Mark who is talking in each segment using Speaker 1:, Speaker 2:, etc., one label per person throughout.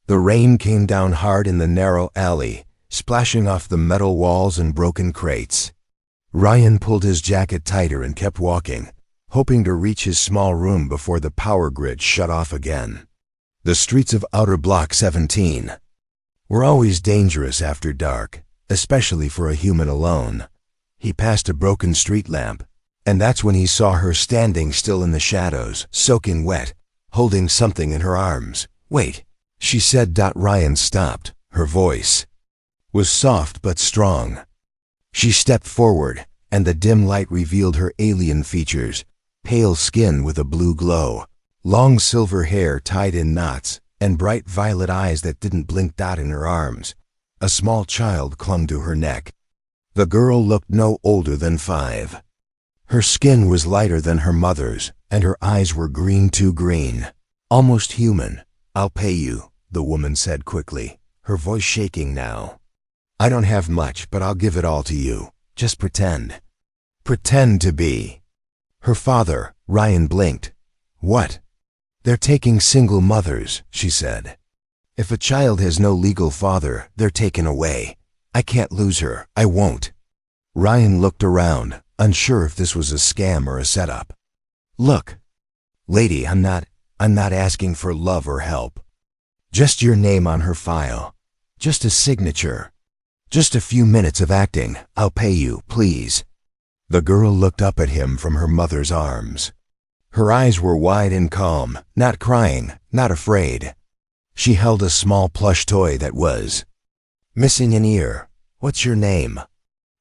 Speaker 1: The rain came down hard in the narrow alley, splashing off the metal walls and broken crates. Ryan pulled his jacket tighter and kept walking, hoping to reach his small room before the power grid shut off again. The streets of Outer Block 17 were always dangerous after dark, especially for a human alone. He passed a broken street lamp, and that's when he saw her standing still in the shadows, soaking wet, holding something in her arms. "Wait," she said. Ryan stopped. Her voice was soft but strong. She stepped forward, and the dim light revealed her alien features, pale skin with a blue glow, long silver hair tied in knots, and bright violet eyes that didn't blink. In her arms, a small child clung to her neck. The girl looked no older than 5. Her skin was lighter than her mother's, and her eyes were green, too green, almost human. "I'll pay you," the woman said quickly, her voice shaking now. "I don't have much, but I'll give it all to you. Just pretend. Pretend to be her father." Ryan blinked. "What?" "They're taking single mothers," she said. "If a child has no legal father, they're taken away. I can't lose her. I won't." Ryan looked around, unsure if this was a scam or a setup. "Look, lady, I'm not asking for love or help. Just your name on her file. Just a signature. Just a few minutes of acting. I'll pay you, please." The girl looked up at him from her mother's arms. Her eyes were wide and calm, not crying, not afraid. She held a small plush toy that was missing an ear. "What's your name?"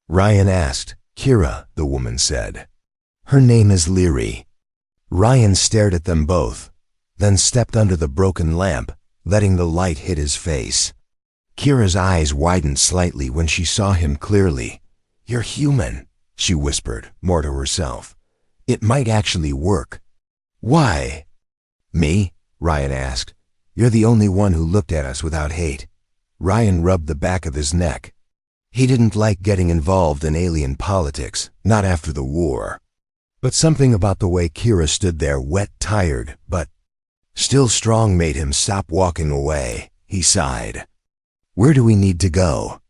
Speaker 1: Ryan asked. "Kira," the woman said. "Her name is Leary." Ryan stared at them both, then stepped under the broken lamp, letting the light hit his face. Kira's eyes widened slightly when she saw him clearly. "You're human," she whispered, more to herself. "It might actually work." "Why?" "Me?" Ryan asked. "You're the only one who looked at us without hate." Ryan rubbed the back of his neck. He didn't like getting involved in alien politics, not after the war. But something about the way Kira stood there, wet, tired, but still strong, made him stop walking away. He sighed. "Where do we need to go?"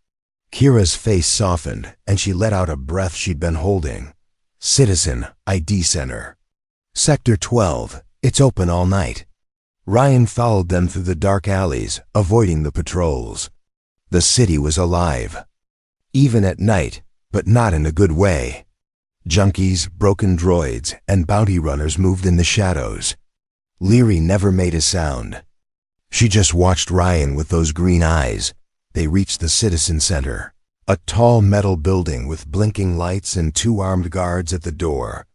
Speaker 1: Kira's face softened, and she let out a breath she'd been holding. "Citizen ID Center. Sector 12. It's open all night." Ryan followed them through the dark alleys, avoiding the patrols. The city was alive. Even at night, but not in a good way. Junkies, broken droids, and bounty runners moved in the shadows. Leary never made a sound. She just watched Ryan with those green eyes. They reached the Citizen Center, a tall metal building with blinking lights and 2 armed guards at the door.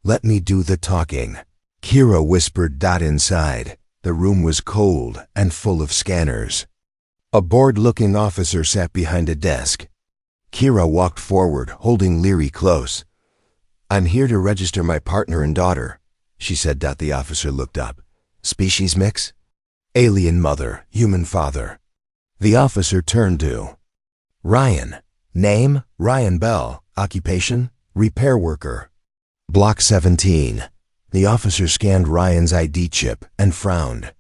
Speaker 1: "Let me do the talking," Kira whispered. Inside, the room was cold and full of scanners. A bored-looking officer sat behind a desk. Kira walked forward, holding Leary close. "I'm here to register my partner and daughter," she said. The officer looked up. "Species mix?" "Alien mother, human father." The officer turned to Ryan. "Name? Ryan Bell. Occupation? Repair worker. Block 17. The officer scanned Ryan's ID chip and frowned.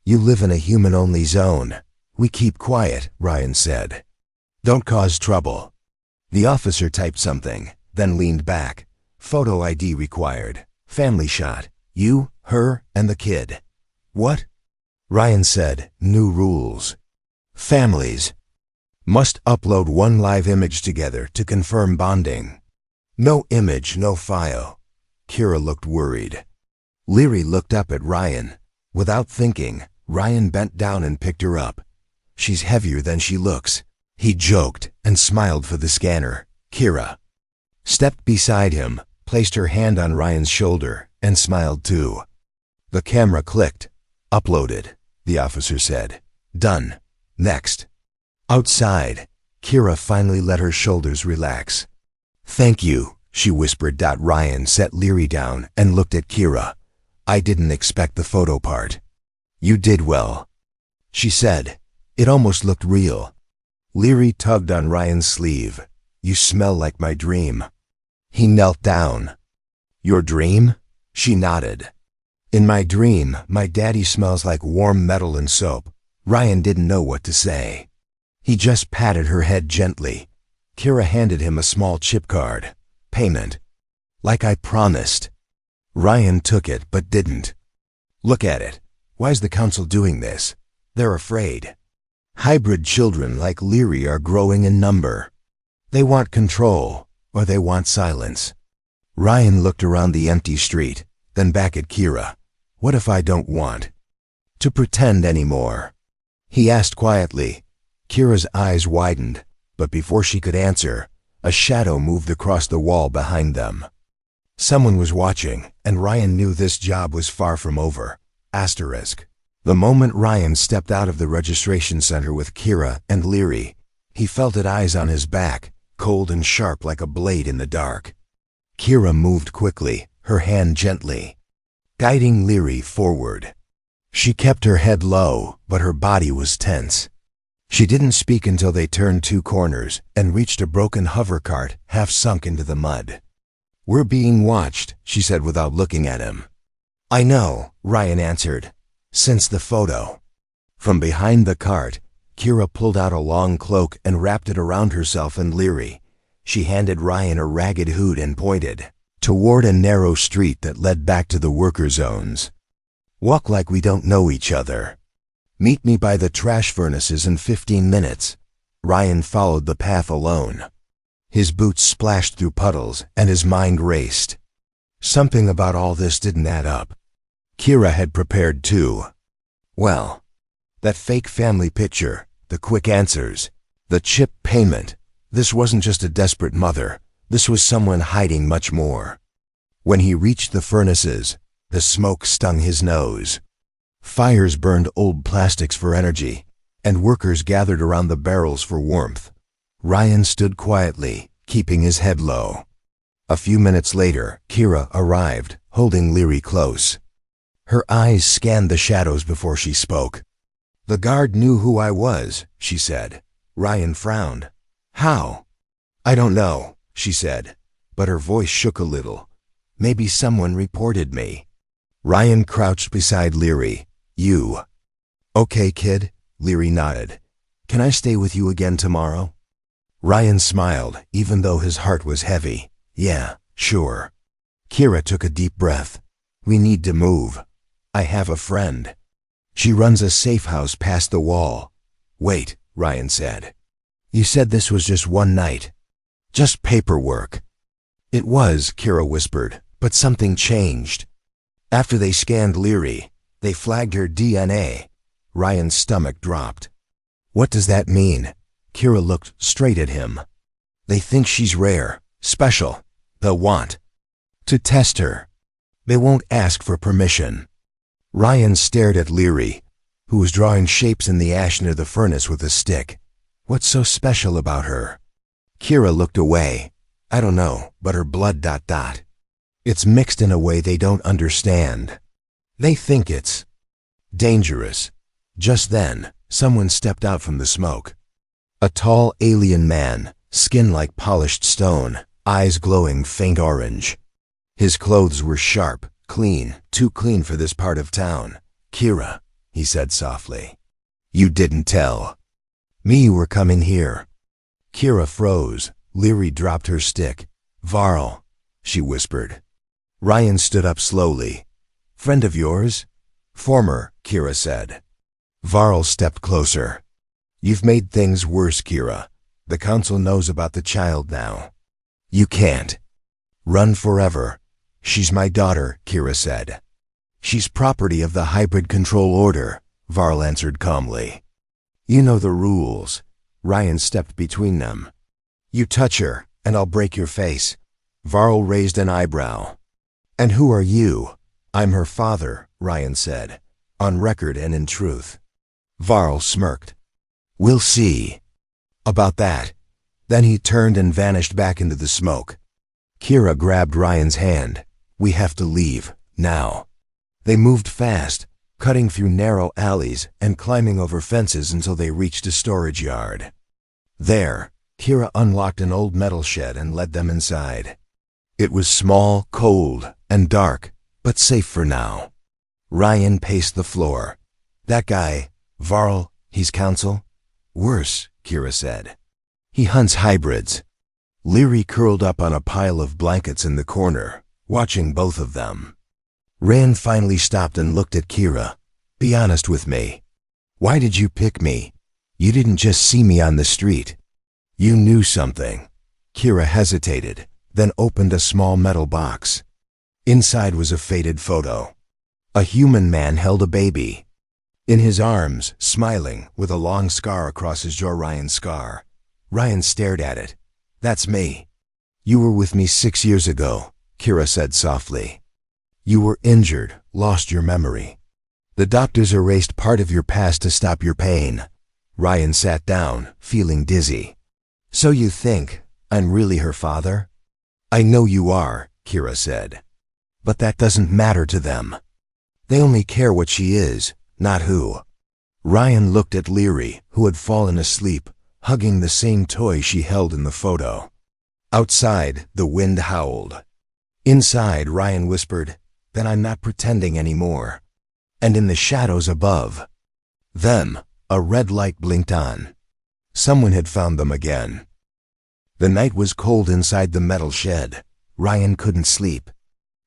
Speaker 1: "You live in a human-only zone. We keep quiet," Ryan said. "Don't cause trouble." The officer typed something, then leaned back. "Photo ID required. Family shot. You, her, and the kid." "What?" Ryan said. "New rules. Families must upload 1 live image together to confirm bonding. No image, no file." Kira looked worried. Leary looked up at Ryan. Without thinking, Ryan bent down and picked her up. "She's heavier than she looks." He joked and smiled for the scanner. Kira stepped beside him, placed her hand on Ryan's shoulder, and smiled too. The camera clicked. "Uploaded," the officer said. "Done. Next." Outside, Kira finally let her shoulders relax. "Thank you," she whispered. Ryan set Leary down and looked at Kira. "I didn't expect the photo part." "You did well," she said. It almost looked real. Leary tugged on Ryan's sleeve. "You smell like my dream." He knelt down. "Your dream?" She nodded. "In my dream, my daddy smells like warm metal and soap. Ryan didn't know what to say. He just patted her head gently. Kira handed him a small chip card. Payment. Like I promised. Ryan took it but didn't. Look at it. Why's the council doing this? They're afraid. Hybrid children like Leary are growing in number. They want control, or they want silence. Ryan looked around the empty street, then back at Kira. What if I don't want to pretend anymore? He asked quietly. Kira's eyes widened, but before she could answer, a shadow moved across the wall behind them. Someone was watching, and Ryan knew this job was far from over. Asterisk. The moment Ryan stepped out of the registration center with Kira and Leary, he felt it eyes on his back, cold and sharp like a blade in the dark. Kira moved quickly, her hand gently, guiding Leary forward. She kept her head low, but her body was tense. She didn't speak until they turned two corners and reached a broken hover cart half sunk into the mud. We're being watched, she said without looking at him. I know, Ryan answered. Since the photo. From behind the cart, Kira pulled out a long cloak and wrapped it around herself and Leary. She handed Ryan a ragged hood and pointed toward a narrow street that led back to the worker zones. Walk like we don't know each other. Meet me by the trash furnaces in 15 minutes. Ryan followed the path alone. His boots splashed through puddles and his mind raced. Something about all this didn't add up. Kira had prepared too. Well, that fake family picture, the quick answers, the chip payment. This wasn't just a desperate mother. This was someone hiding much more. When he reached the furnaces, the smoke stung his nose. Fires burned old plastics for energy, and workers gathered around the barrels for warmth. Ryan stood quietly, keeping his head low. A few minutes later, Kira arrived, holding Leary close. Her eyes scanned the shadows before she spoke. The guard knew who I was, she said. Ryan frowned. How? I don't know, she said, but her voice shook a little. Maybe someone reported me. Ryan crouched beside Leary. You. Okay, kid, Leary nodded. Can I stay with you again tomorrow? Ryan smiled, even though his heart was heavy. Yeah, sure. Kira took a deep breath. We need to move. I have a friend. She runs a safe house past the wall. Wait, Ryan said. You said this was just one night. Just paperwork. It was, Kira whispered, but something changed. After they scanned Leary, they flagged her DNA. Ryan's stomach dropped. What does that mean? Kira looked straight at him. They think she's rare, special. They'll want to test her. They won't ask for permission. Ryan stared at Leary, who was drawing shapes in the ash near the furnace with a stick. What's so special about her? Kira looked away. I don't know, but her blood ... It's mixed in a way they don't understand. They think it's dangerous. Just then, someone stepped out from the smoke. A tall alien man, skin like polished stone, eyes glowing faint orange. His clothes were sharp, clean, too clean for this part of town. Kira, he said softly. You didn't tell me you were coming here. Kira froze. Leary dropped her stick. Varl, she whispered. Ryan stood up slowly. Friend of yours? Former, Kira said. Varl stepped closer. You've made things worse, Kira. The council knows about the child now. You can't run forever. She's my daughter, Kira said. She's property of the hybrid control order, Varl answered calmly. You know the rules. Ryan stepped between them. You touch her, and I'll break your face. Varl raised an eyebrow. And who are you? I'm her father, Ryan said, on record and in truth. Varl smirked. We'll see about that. Then he turned and vanished back into the smoke. Kira grabbed Ryan's hand. We have to leave, now. They moved fast, cutting through narrow alleys and climbing over fences until they reached a storage yard. There, Kira unlocked an old metal shed and led them inside. It was small, cold, and dark, but safe for now. Ryan paced the floor. That guy, Varl, He's counsel? Worse, Kira said. He hunts hybrids. Leary curled up on a pile of blankets in the corner, watching both of them. Rand finally stopped and looked at Kira. Be honest with me. Why did you pick me? You didn't just see me on the street. You knew something. Kira hesitated, then opened a small metal box. Inside was a faded photo. A human man held a baby. In his arms, smiling, with a long scar across his jaw. Ryan's scar. Ryan stared at it. That's me. You were with me 6 years ago, Kira said softly. You were injured, lost your memory. The doctors erased part of your past to stop your pain. Ryan sat down, feeling dizzy. So you think I'm really her father? I know you are, Kira said. But that doesn't matter to them. They only care what she is, not who. Ryan looked at Leary, who had fallen asleep, hugging the same toy she held in the photo. Outside, the wind howled. Inside, Ryan whispered, Then I'm not pretending anymore. And in the shadows above, them, a red light blinked on. Someone had found them again. The night was cold inside the metal shed. Ryan couldn't sleep.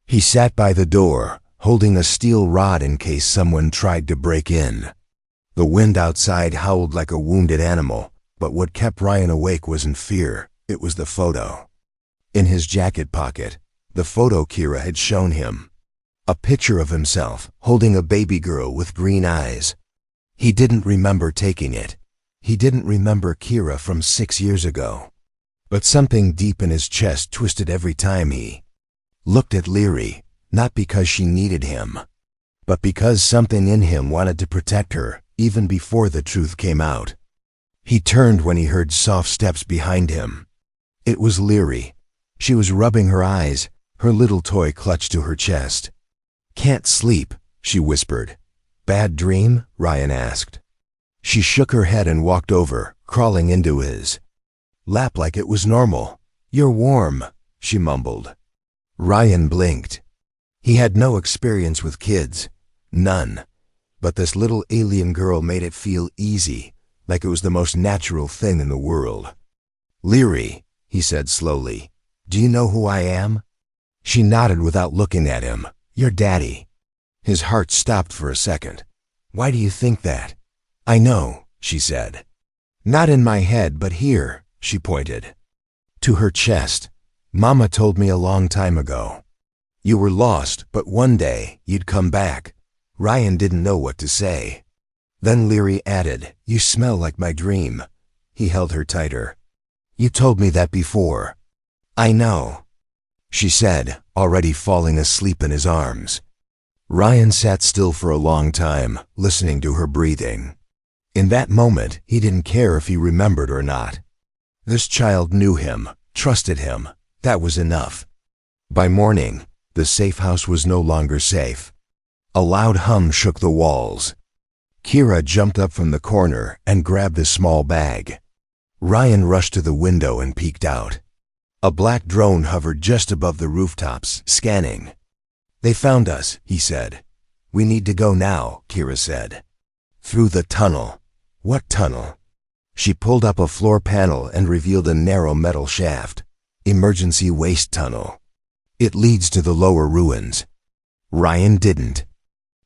Speaker 1: He sat by the door, holding a steel rod in case someone tried to break in. The wind outside howled like a wounded animal, but what kept Ryan awake wasn't fear, it was the photo. In his jacket pocket, the photo Kira had shown him. A picture of himself, holding a baby girl with green eyes. He didn't remember taking it. He didn't remember Kira from 6 years ago. But something deep in his chest twisted every time he looked at Leary, not because she needed him, but because something in him wanted to protect her, even before the truth came out. He turned when he heard soft steps behind him. It was Leary. She was rubbing her eyes, her little toy clutched to her chest. Can't sleep, she whispered. Bad dream? Ryan asked. She shook her head and walked over, crawling into his lap like it was normal. You're warm, she mumbled. Ryan blinked. He had no experience with kids. None. But this little alien girl made it feel easy, like it was the most natural thing in the world. Leary, he said slowly, do you know who I am? She nodded without looking at him. Your daddy. His heart stopped for a second. Why do you think that? I know, she said. Not in my head, but here, she pointed to her chest. Mama told me a long time ago. You were lost, but one day you'd come back. Ryan didn't know what to say. Then Leary added, You smell like my dream. He held her tighter. You told me that before. I know, she said, already falling asleep in his arms. Ryan sat still for a long time, listening to her breathing. In that moment, he didn't care if he remembered or not. This child knew him, trusted him. That was enough. By morning, the safe house was no longer safe. A loud hum shook the walls. Kira jumped up from the corner and grabbed a small bag. Ryan rushed to the window and peeked out. A black drone hovered just above the rooftops, scanning. They found us, he said. We need to go now, Kira said. Through the tunnel. What tunnel? She pulled up a floor panel and revealed a narrow metal shaft. Emergency waste tunnel. It leads to the lower ruins. Ryan didn't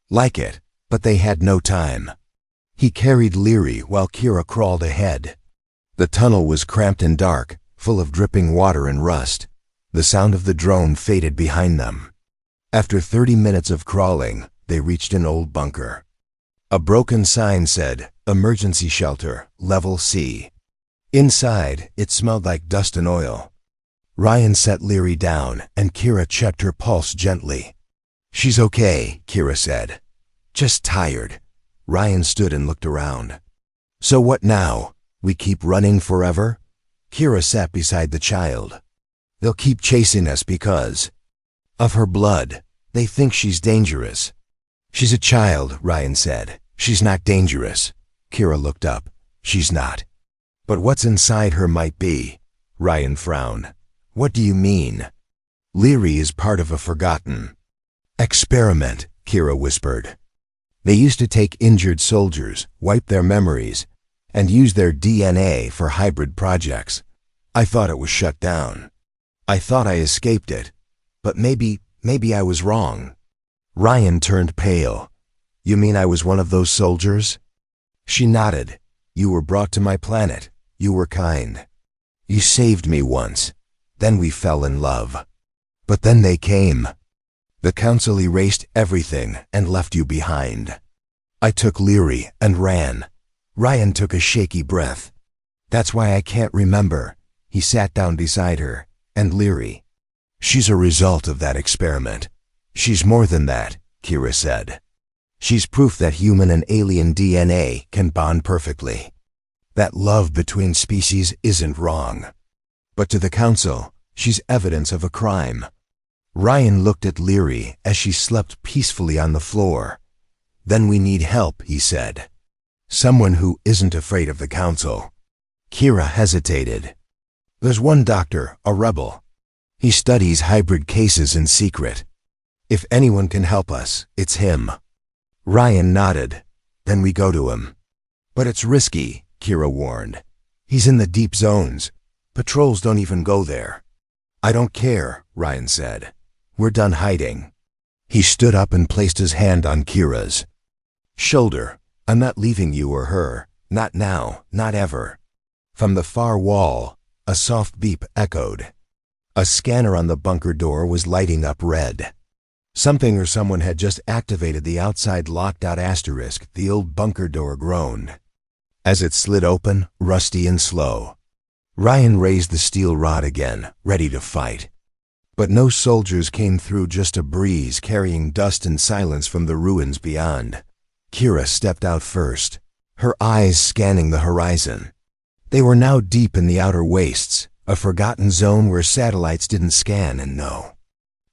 Speaker 1: like it, but they had no time. He carried Leary while Kira crawled ahead. The tunnel was cramped and dark, full of dripping water and rust. The sound of the drone faded behind them. After 30 minutes of crawling, they reached an old bunker. A broken sign said, Emergency Shelter, Level C. Inside, it smelled like dust and oil. Ryan set Leary down, and Kira checked her pulse gently. She's okay, Kira said. Just tired. Ryan stood and looked around. So what now? We keep running forever? Kira sat beside the child. They'll keep chasing us because of her blood. They think she's dangerous. She's a child, Ryan said. She's not dangerous. Kira looked up. She's not. But what's inside her might be. Ryan frowned. What do you mean? Leary is part of a forgotten experiment, Kira whispered. They used to take injured soldiers, wipe their memories, and use their DNA for hybrid projects. I thought it was shut down. I thought I escaped it, but maybe I was wrong. Ryan turned pale. You mean I was one of those soldiers? She nodded. You were brought to my planet. You were kind. You saved me once. Then we fell in love. But then they came. The council erased everything and left you behind. I took Leary and ran. Ryan took a shaky breath. That's why I can't remember. He sat down beside her. And Leary. She's a result of that experiment. She's more than that, Kira said. She's proof that human and alien DNA can bond perfectly. That love between species isn't wrong. But to the council, she's evidence of a crime. Ryan looked at Leary as she slept peacefully on the floor. Then we need help, he said. Someone who isn't afraid of the council. Kira hesitated. There's one doctor, a rebel. He studies hybrid cases in secret. If anyone can help us, it's him. Ryan nodded. Then we go to him. But it's risky, Kira warned. He's in the deep zones. Patrols don't even go there. I don't care, Ryan said. We're done hiding. He stood up and placed his hand on Kira's shoulder. I'm not leaving you or her. Not now, not ever. From the far wall, a soft beep echoed. A scanner on the bunker door was lighting up red. Something or someone had just activated the outside locked-out asterisk. The old bunker door groaned as it slid open, rusty and slow. Ryan raised the steel rod again, ready to fight. But no soldiers came through, just a breeze carrying dust and silence from the ruins beyond. Kira stepped out first, her eyes scanning the horizon. They were now deep in the outer wastes, a forgotten zone where satellites didn't scan and know.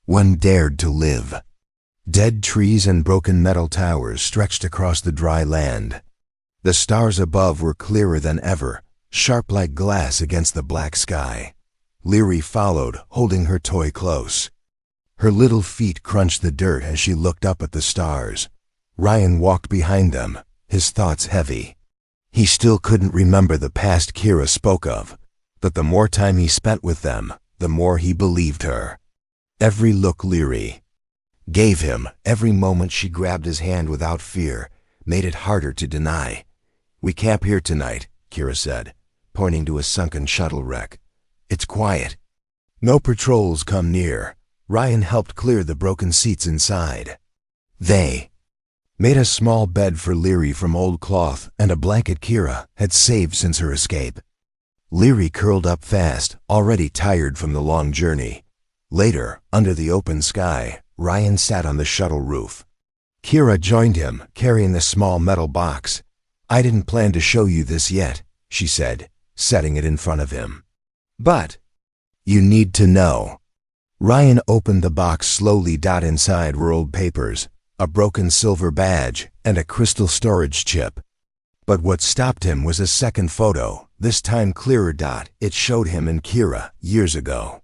Speaker 1: One dared to live. Dead trees and broken metal towers stretched across the dry land. The stars above were clearer than ever, sharp like glass against the black sky. Leary followed, holding her toy close. Her little feet crunched the dirt as she looked up at the stars. Ryan walked behind them, his thoughts heavy. He still couldn't remember the past Kira spoke of, but the more time he spent with them, the more he believed her. Every look Leary gave him, every moment she grabbed his hand without fear, made it harder to deny. We camp here tonight, Kira said, pointing to a sunken shuttle wreck. It's quiet. No patrols come near. Ryan helped clear the broken seats inside. They made a small bed for Leary from old cloth and a blanket Kira had saved since her escape. Leary curled up fast, already tired from the long journey. Later, under the open sky, Ryan sat on the shuttle roof. Kira joined him, carrying the small metal box. I didn't plan to show you this yet, she said, setting it in front of him. But you need to know. Ryan opened the box slowly. Inside were old papers, a broken silver badge, and a crystal storage chip. But what stopped him was a second photo, this time clearer. It showed him and Kira, years ago.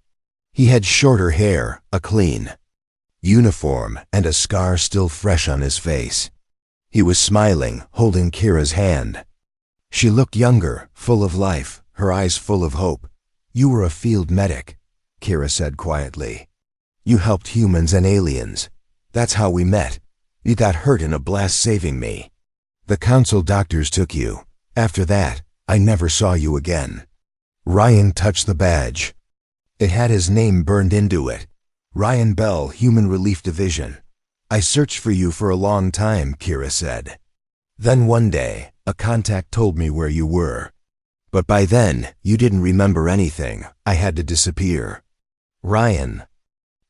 Speaker 1: He had shorter hair, a clean uniform, and a scar still fresh on his face. He was smiling, holding Kira's hand. She looked younger, full of life, her eyes full of hope. You were a field medic, Kira said quietly. You helped humans and aliens. That's how we met. You got hurt in a blast saving me. The council doctors took you. After that, I never saw you again. Ryan touched the badge. It had his name burned into it. Ryan Bell, Human Relief Division. I searched for you for a long time, Kira said. Then one day, a contact told me where you were. But by then, you didn't remember anything. I had to disappear. Ryan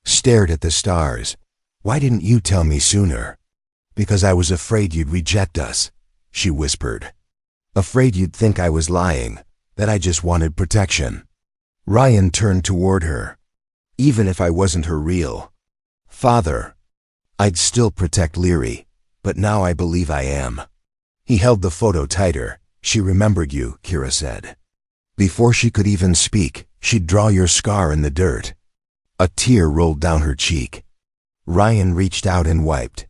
Speaker 1: stared at the stars. Why didn't you tell me sooner? Because I was afraid you'd reject us, she whispered. Afraid you'd think I was lying, that I just wanted protection. Ryan turned toward her. Even if I wasn't her real father, I'd still protect Leary, but now I believe I am. He held the photo tighter. She remembered you, Kira said. Before she could even speak, she'd draw your scar in the dirt. A tear rolled down her cheek. Ryan reached out and wiped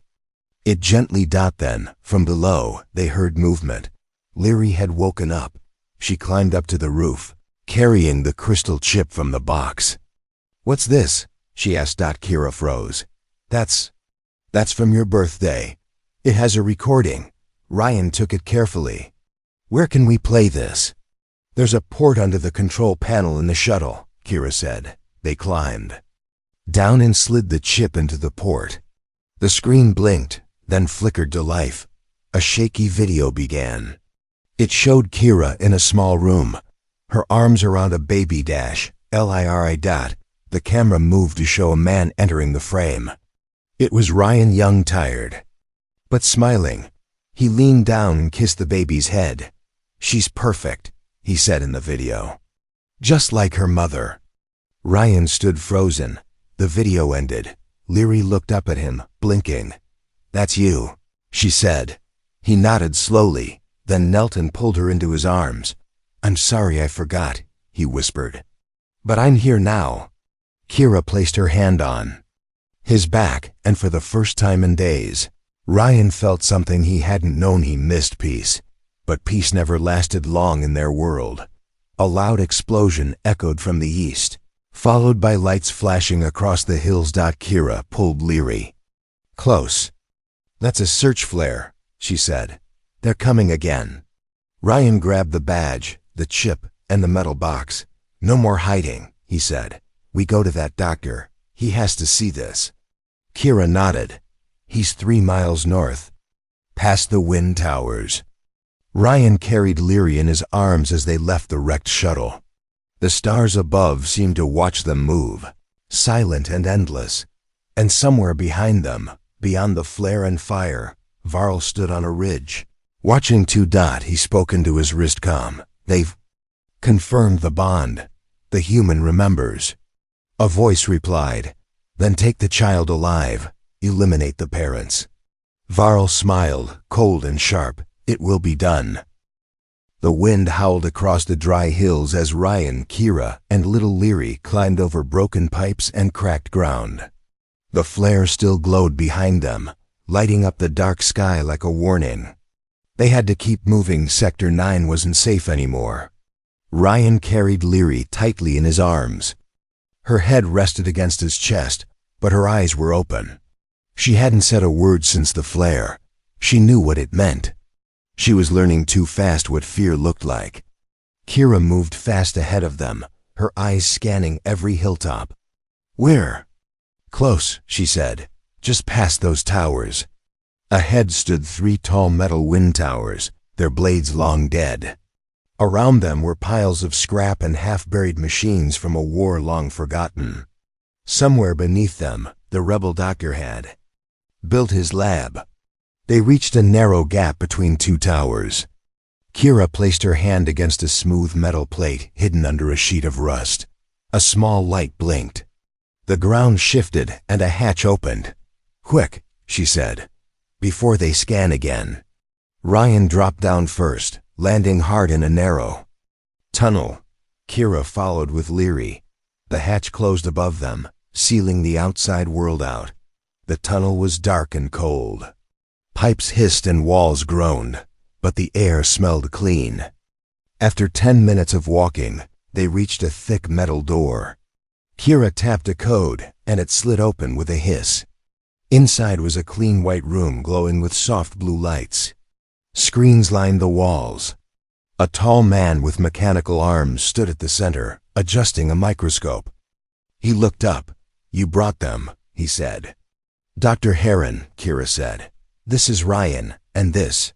Speaker 1: It gently dot then, from below, they heard movement. Leary had woken up. She climbed up to the roof, carrying the crystal chip from the box. "What's this?" she asked. Kira froze. That's from your birthday. It has a recording. Ryan took it carefully. "Where can we play this?" "There's a port under the control panel in the shuttle," Kira said. They climbed down and slid the chip into the port. The screen blinked, then flickered to life. A shaky video began. It showed Kira in a small room, her arms around a baby dash, Liri. The camera moved to show a man entering the frame. It was Ryan Young, tired, but smiling. He leaned down and kissed the baby's head. "She's perfect," he said in the video. "Just like her mother." Ryan stood frozen. The video ended. Leary looked up at him, blinking. "That's you," she said. He nodded slowly, then knelt and pulled her into his arms. "I'm sorry I forgot," he whispered. "But I'm here now." Kira placed her hand on his back, and for the first time in days, Ryan felt something he hadn't known. He missed peace, but peace never lasted long in their world. A loud explosion echoed from the east, followed by lights flashing across the hills. Kira pulled Leary close. "That's a search flare," she said. "They're coming again." Ryan grabbed the badge, the chip, and the metal box. "No more hiding," he said. "We go to that doctor. He has to see this." Kira nodded. "He's 3 miles north, past the wind towers." Ryan carried Leary in his arms as they left the wrecked shuttle. The stars above seemed to watch them move, silent and endless. And somewhere behind them, beyond the flare and fire, Varl stood on a ridge, watching 2. He spoke into his wristcom. "They've confirmed the bond. The human remembers." A voice replied, "Then take the child alive. Eliminate the parents." Varl smiled, cold and sharp. "It will be done." The wind howled across the dry hills as Ryan, Kira, and little Leary climbed over broken pipes and cracked ground. The flare still glowed behind them, lighting up the dark sky like a warning. They had to keep moving. Sector 9 wasn't safe anymore. Ryan carried Leary tightly in his arms. Her head rested against his chest, but her eyes were open. She hadn't said a word since the flare. She knew what it meant. She was learning too fast what fear looked like. Kira moved fast ahead of them, her eyes scanning every hilltop. "Where?" "Close," she said. "Just past those towers." Ahead stood 3 tall metal wind towers, their blades long dead. Around them were piles of scrap and half-buried machines from a war long forgotten. Somewhere beneath them, the rebel doctor had built his lab. They reached a narrow gap between 2 towers. Kira placed her hand against a smooth metal plate hidden under a sheet of rust. A small light blinked. The ground shifted and a hatch opened. "Quick," she said, "before they scan again." Ryan dropped down first, landing hard in a narrow tunnel. Kira followed with Leary. The hatch closed above them, sealing the outside world out. The tunnel was dark and cold. Pipes hissed and walls groaned, but the air smelled clean. After 10 minutes of walking, they reached a thick metal door. Kira tapped a code, and it slid open with a hiss. Inside was a clean white room glowing with soft blue lights. Screens lined the walls. A tall man with mechanical arms stood at the center, adjusting a microscope. He looked up. "You brought them," he said. "Dr. Heron," Kira said. "This is Ryan, and this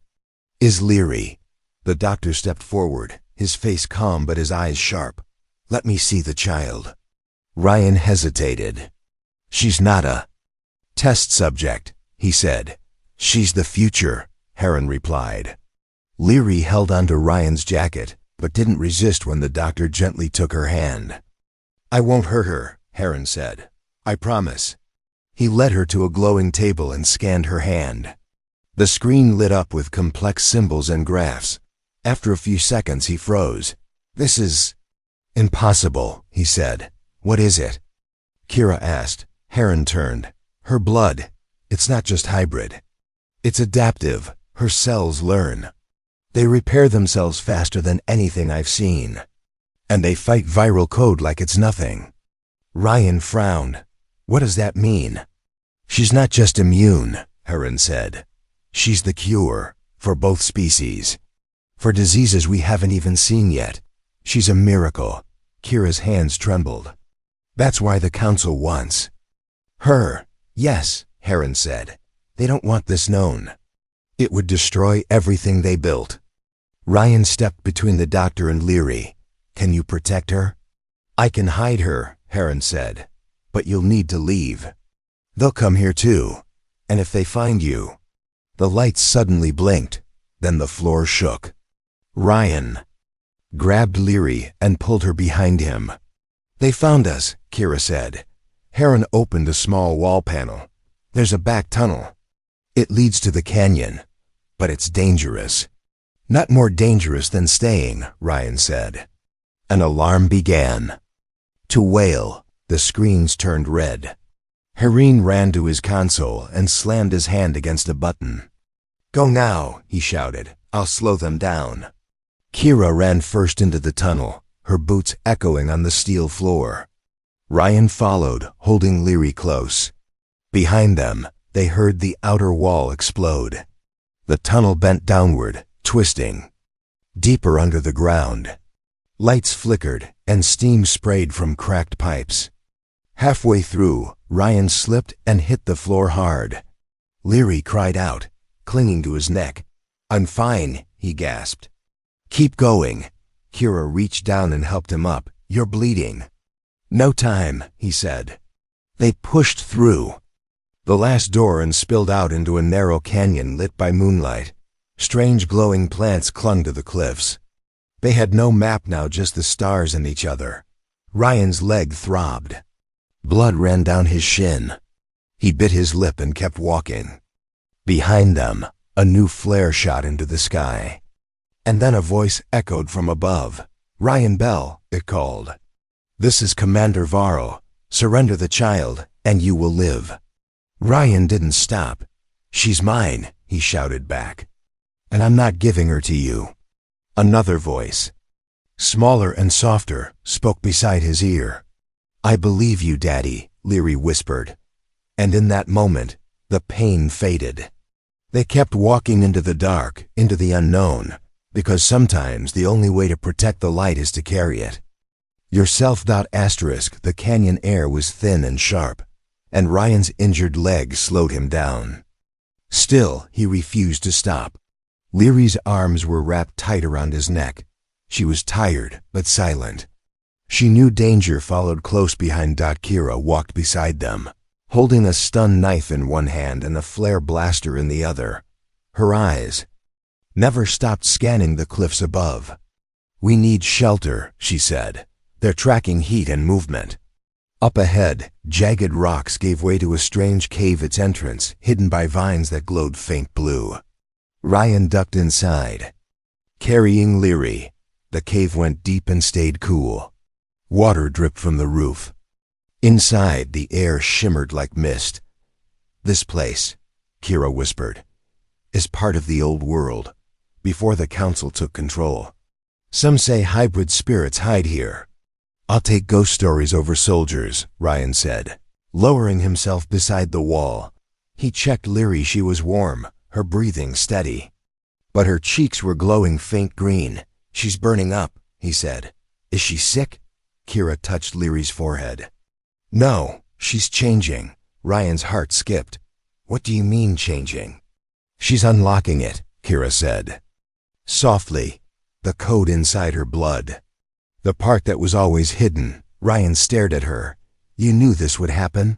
Speaker 1: is Leary." The doctor stepped forward, his face calm but his eyes sharp. "Let me see the child." Ryan hesitated. "She's not a test subject," he said. "She's the future," Heron replied. Leary held onto Ryan's jacket, but didn't resist when the doctor gently took her hand. "I won't hurt her," Heron said. "I promise." He led her to a glowing table and scanned her hand. The screen lit up with complex symbols and graphs. After a few seconds he froze. "This is impossible," he said. "What is it?" Kira asked. Heron turned. "Her blood. It's not just hybrid. It's adaptive. Her cells learn. They repair themselves faster than anything I've seen. And they fight viral code like it's nothing. Ryan frowned. What does that mean? She's not just immune, Heron said. She's the cure for both species. For diseases we haven't even seen yet. She's a miracle. Kira's hands trembled. That's why the council wants her. Yes, Heron said. They don't want this known. It would destroy everything they built. Ryan stepped between the doctor and Leary. Can you protect her? I can hide her, Heron said. But you'll need to leave. They'll come here too. And if they find you... The lights suddenly blinked. Then the floor shook. Ryan grabbed Leary and pulled her behind him. They found us, Kira said. Heron opened a small wall panel. There's a back tunnel. It leads to the canyon. But it's dangerous. Not more dangerous than staying, Ryan said. An alarm began to wail. The screens turned red. Heron ran to his console and slammed his hand against a button. Go now, he shouted. I'll slow them down. Kira ran first into the tunnel, her boots echoing on the steel floor. Ryan followed, holding Leary close. Behind them, they heard the outer wall explode. The tunnel bent downward, twisting. Deeper under the ground. Lights flickered, and steam sprayed from cracked pipes. Halfway through, Ryan slipped and hit the floor hard. Leary cried out, clinging to his neck. I'm fine, he gasped. Keep going. Kira reached down and helped him up. You're bleeding. No time, he said. They pushed through the last door and spilled out into a narrow canyon lit by moonlight. Strange glowing plants clung to the cliffs. They had no map now, just the stars and each other. Ryan's leg throbbed. Blood ran down his shin. He bit his lip and kept walking. Behind them, a new flare shot into the sky. And then a voice echoed from above. Ryan Bell, it called. This is Commander Varro. Surrender the child, and you will live. Ryan didn't stop. She's mine, he shouted back. And I'm not giving her to you. Another voice, smaller and softer, spoke beside his ear. I believe you, Daddy, Leary whispered. And in that moment, the pain faded. They kept walking into the dark, into the unknown, because sometimes the only way to protect the light is to carry it. Yourself. The canyon air was thin and sharp, and Ryan's injured leg slowed him down. Still, he refused to stop. Leary's arms were wrapped tight around his neck. She was tired, but silent. She knew danger followed close behind. Kira walked beside them, holding a stun knife in one hand and a flare blaster in the other. Her eyes never stopped scanning the cliffs above. We need shelter, she said. They're tracking heat and movement. Up ahead, jagged rocks gave way to a strange cave, its entrance hidden by vines that glowed faint blue. Ryan ducked inside. Carrying Leary, the cave went deep and stayed cool. Water dripped from the roof. Inside, the air shimmered like mist. This place, Kira whispered, is part of the old world, before the council took control. Some say hybrid spirits hide here. I'll take ghost stories over soldiers, Ryan said, lowering himself beside the wall. He checked Leary. She was warm, her breathing steady. But her cheeks were glowing faint green. She's burning up, he said. Is she sick? Kira touched Leary's forehead. No, she's changing. Ryan's heart skipped. What do you mean changing? She's unlocking it, Kira said. Softly, the code inside her blood. The part that was always hidden. Ryan stared at her. You knew this would happen?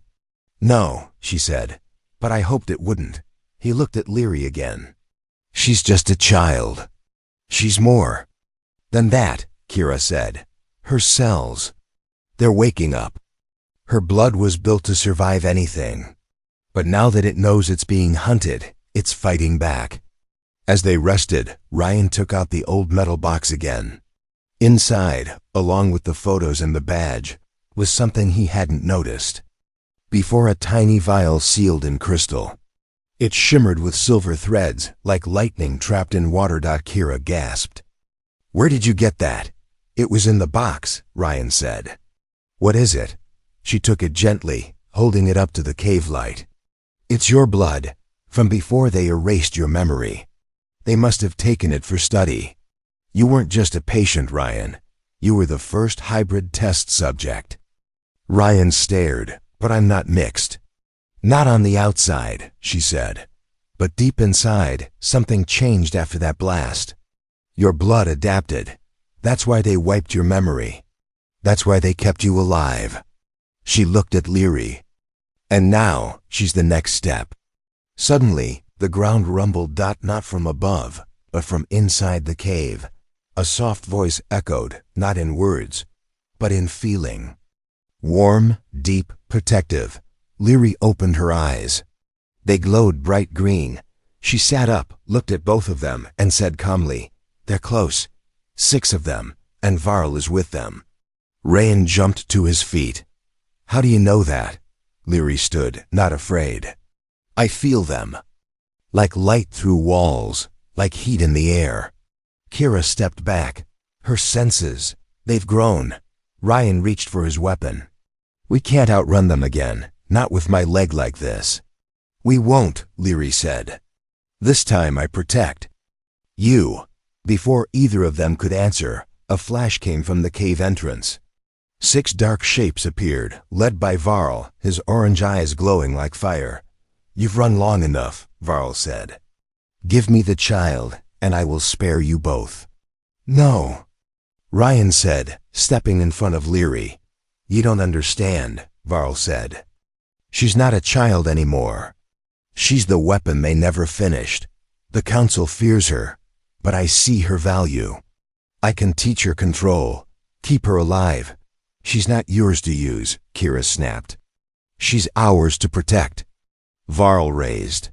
Speaker 1: No, she said, but I hoped it wouldn't. He looked at Leary again. She's just a child. She's more than that, Kira said. Her cells, they're waking up. Her blood was built to survive anything. But now that it knows it's being hunted, it's fighting back. As they rested, Ryan took out the old metal box again. Inside, along with the photos and the badge, was something he hadn't noticed. Before, a tiny vial sealed in crystal. It shimmered with silver threads, like lightning trapped in water. Kira gasped. Where did you get that? It was in the box, Ryan said. What is it? She took it gently, holding it up to the cave light. It's your blood, from before they erased your memory. They must have taken it for study. You weren't just a patient, Ryan. You were the first hybrid test subject. Ryan stared, but I'm not mixed. Not on the outside, she said. But deep inside, something changed after that blast. Your blood adapted. That's why they wiped your memory. That's why they kept you alive. She looked at Leary. And now, she's the next step. Suddenly, the ground rumbled, not from above, but from inside the cave. A soft voice echoed, not in words, but in feeling. Warm, deep, protective. Leary opened her eyes. They glowed bright green. She sat up, looked at both of them, and said calmly, They're close. 6 of them, and Varl is with them. Ryan jumped to his feet. How do you know that? Leary stood, not afraid. I feel them. Like light through walls, like heat in the air. Kira stepped back. Her senses, they've grown. Ryan reached for his weapon. We can't outrun them again, not with my leg like this. We won't, Leary said. This time I protect. You. Before either of them could answer, a flash came from the cave entrance. 6 dark shapes appeared, led by Varl, his orange eyes glowing like fire. You've run long enough, Varl said. Give me the child, and I will spare you both. No, Ryan said, stepping in front of Leary. You don't understand, Varl said. She's not a child anymore. She's the weapon they never finished. The Council fears her, but I see her value. I can teach her control, keep her alive. She's not yours to use, Kira snapped. She's ours to protect. Varl raised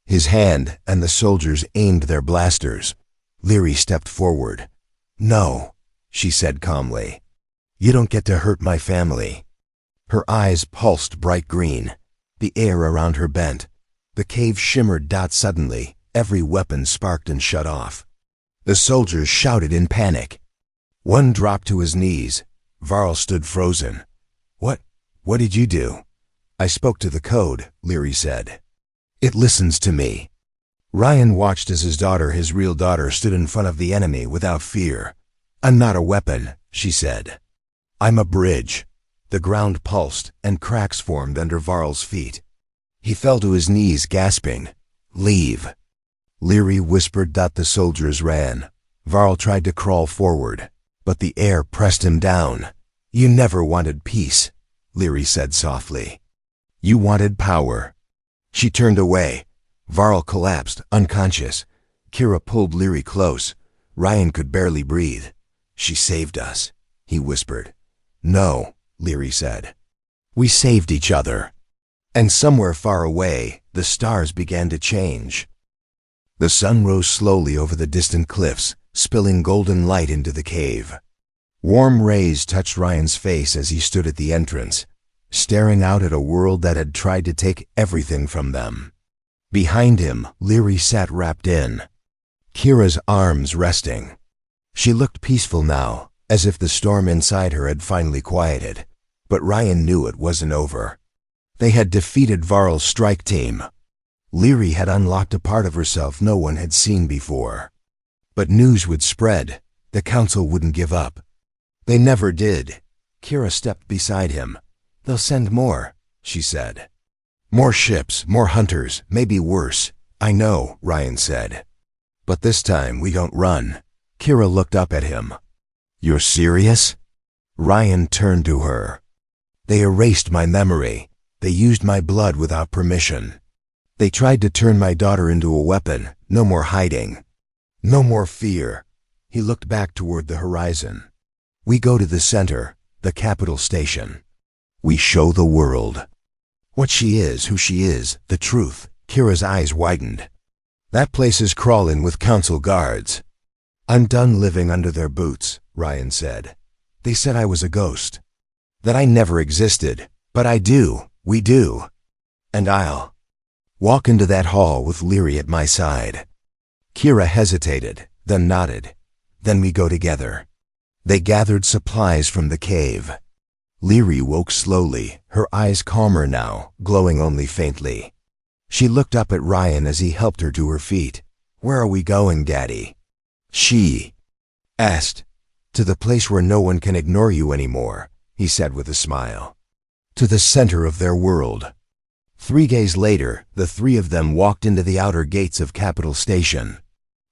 Speaker 1: his hand, and the soldiers aimed their blasters. Leary stepped forward. No, she said calmly. You don't get to hurt my family. Her eyes pulsed bright green. The air around her bent. The cave shimmered. Suddenly, every weapon sparked and shut off. The soldiers shouted in panic. One dropped to his knees. Varl stood frozen. What did you do? I spoke to the code, Leary said. It listens to me. Ryan watched as his daughter, his real daughter, stood in front of the enemy without fear. I'm not a weapon, she said. I'm a bridge. The ground pulsed, and cracks formed under Varl's feet. He fell to his knees, gasping. Leave. Leary whispered. The soldiers ran. Varl tried to crawl forward, but the air pressed him down. You never wanted peace, Leary said softly. You wanted power. She turned away. Varl collapsed, unconscious. Kira pulled Leary close. Ryan could barely breathe. She saved us, he whispered. No, Leary said. We saved each other. And somewhere far away, the stars began to change. The sun rose slowly over the distant cliffs, spilling golden light into the cave. Warm rays touched Ryan's face as he stood at the entrance, staring out at a world that had tried to take everything from them. Behind him, Leary sat wrapped in, Kira's arms resting. She looked peaceful now, as if the storm inside her had finally quieted, but Ryan knew it wasn't over. They had defeated Varl's strike team. Leary had unlocked a part of herself no one had seen before. But news would spread. The Council wouldn't give up. They never did. Kira stepped beside him. They'll send more, she said. More ships, more hunters, maybe worse. I know, Ryan said. But this time we don't run. Kira looked up at him. You're serious? Ryan turned to her. They erased my memory. They used my blood without permission. They tried to turn my daughter into a weapon. No more hiding. No more fear. He looked back toward the horizon. We go to the center, the capital station. We show the world what she is, who she is, the truth. Kira's eyes widened. That place is crawling with Council guards. I'm done living under their boots, Ryan said. They said I was a ghost. That I never existed. But I do. We do. And I'll Walk into that hall with Leary at my side. Kira hesitated, then nodded. Then we go together. They gathered supplies from the cave. Leary woke slowly, her eyes calmer now, glowing only faintly. She looked up at Ryan as he helped her to her feet. "Where are we going, Daddy?" she asked. "To the place where no one can ignore you anymore," he said with a smile. "To the center of their world." 3 days later, the three of them walked into the outer gates of Capital Station.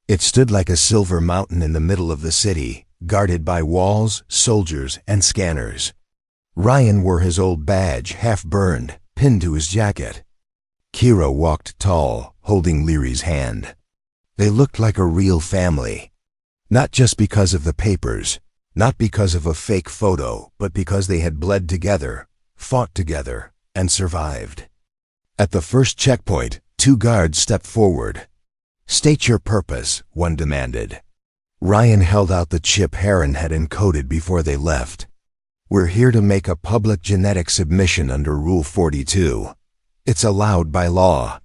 Speaker 1: It stood like a silver mountain in the middle of the city, guarded by walls, soldiers, and scanners. Ryan wore his old badge, half burned, pinned to his jacket. Kira walked tall, holding Leary's hand. They looked like a real family. Not just because of the papers, not because of a fake photo, but because they had bled together, fought together, and survived. At the first checkpoint, 2 guards stepped forward. "State your purpose," one demanded. Ryan held out the chip Heron had encoded before they left. "We're here to make a public genetic submission under Rule 42. It's allowed by law."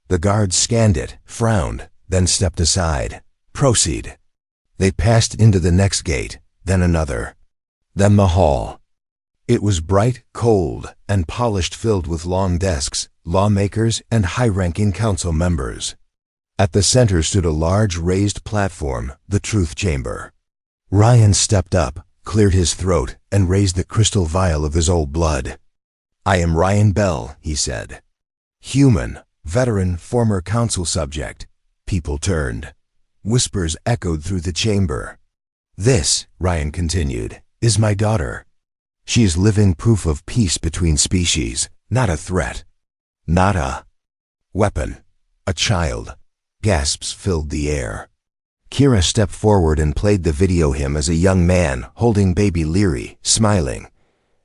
Speaker 1: The guard scanned it, frowned, then stepped aside. "Proceed." They passed into the next gate, then another. Then the hall. It was bright, cold, and polished, filled with long desks, lawmakers, and high-ranking council members. At the center stood a large raised platform, the truth chamber. Ryan stepped up, cleared his throat, and raised the crystal vial of his old blood. "I am Ryan Bell," he said. "Human, veteran, former council subject." People turned. Whispers echoed through the chamber. "This," Ryan continued, "is my daughter. She is living proof of peace between species, not a threat. Not a weapon. A child." Gasps filled the air. Kira stepped forward and played the video him as a young man holding baby Leary, smiling.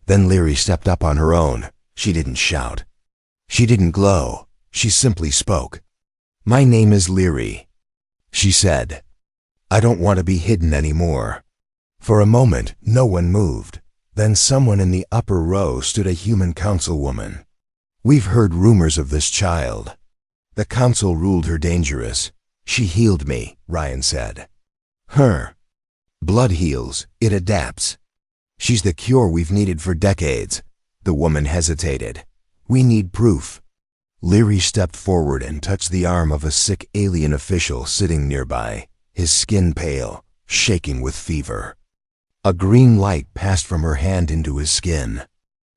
Speaker 1: Then Leary stepped up on her own. She didn't shout. She didn't glow. She simply spoke. "My name is Leary," she said. "I don't want to be hidden anymore." For a moment, no one moved. Then someone in the upper row stood a human councilwoman. "We've heard rumors of this child. The council ruled her dangerous. She healed me," Ryan said. "Her blood heals, it adapts. She's the cure we've needed for decades." The woman hesitated. "We need proof." Leary stepped forward and touched the arm of a sick alien official sitting nearby, his skin pale, shaking with fever. A green light passed from her hand into his skin.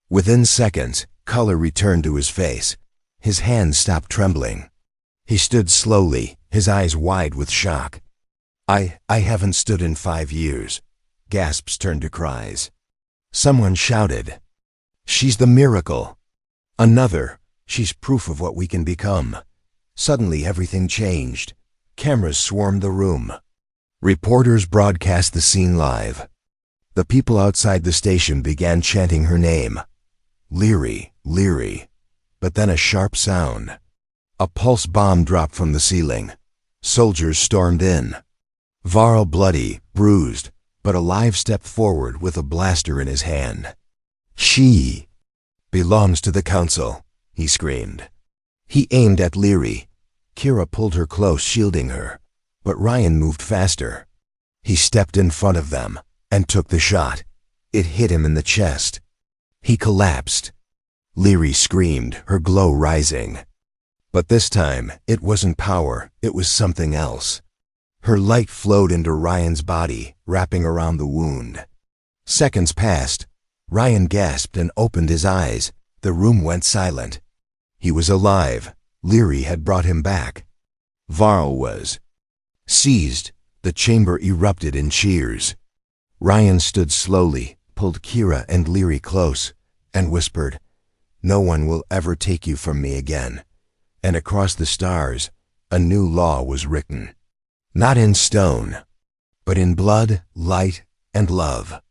Speaker 1: Within seconds, color returned to his face. His hand stopped trembling. He stood slowly, his eyes wide with shock. I haven't stood in 5 years." Gasps turned to cries. Someone shouted, "She's the miracle." Another, "She's proof of what we can become." Suddenly everything changed. Cameras swarmed the room. Reporters broadcast the scene live. The people outside the station began chanting her name. "Leary, Leary." But then a sharp sound. A pulse bomb dropped from the ceiling. Soldiers stormed in. Varl, bloody, bruised, but alive, stepped forward with a blaster in his hand. "She belongs to the council," he screamed. He aimed at Leary. Kira pulled her close, shielding her, but Ryan moved faster. He stepped in front of them and took the shot. It hit him in the chest. He collapsed. Leary screamed, her glow rising. But this time, it wasn't power, it was something else. Her light flowed into Ryan's body, wrapping around the wound. Seconds passed. Ryan gasped and opened his eyes. The room went silent. He was alive. Leary had brought him back. Varl was seized. The chamber erupted in cheers. Ryan stood slowly, pulled Kira and Leary close, and whispered, "No one will ever take you from me again." And across the stars, a new law was written. Not in stone, but in blood, light, and love.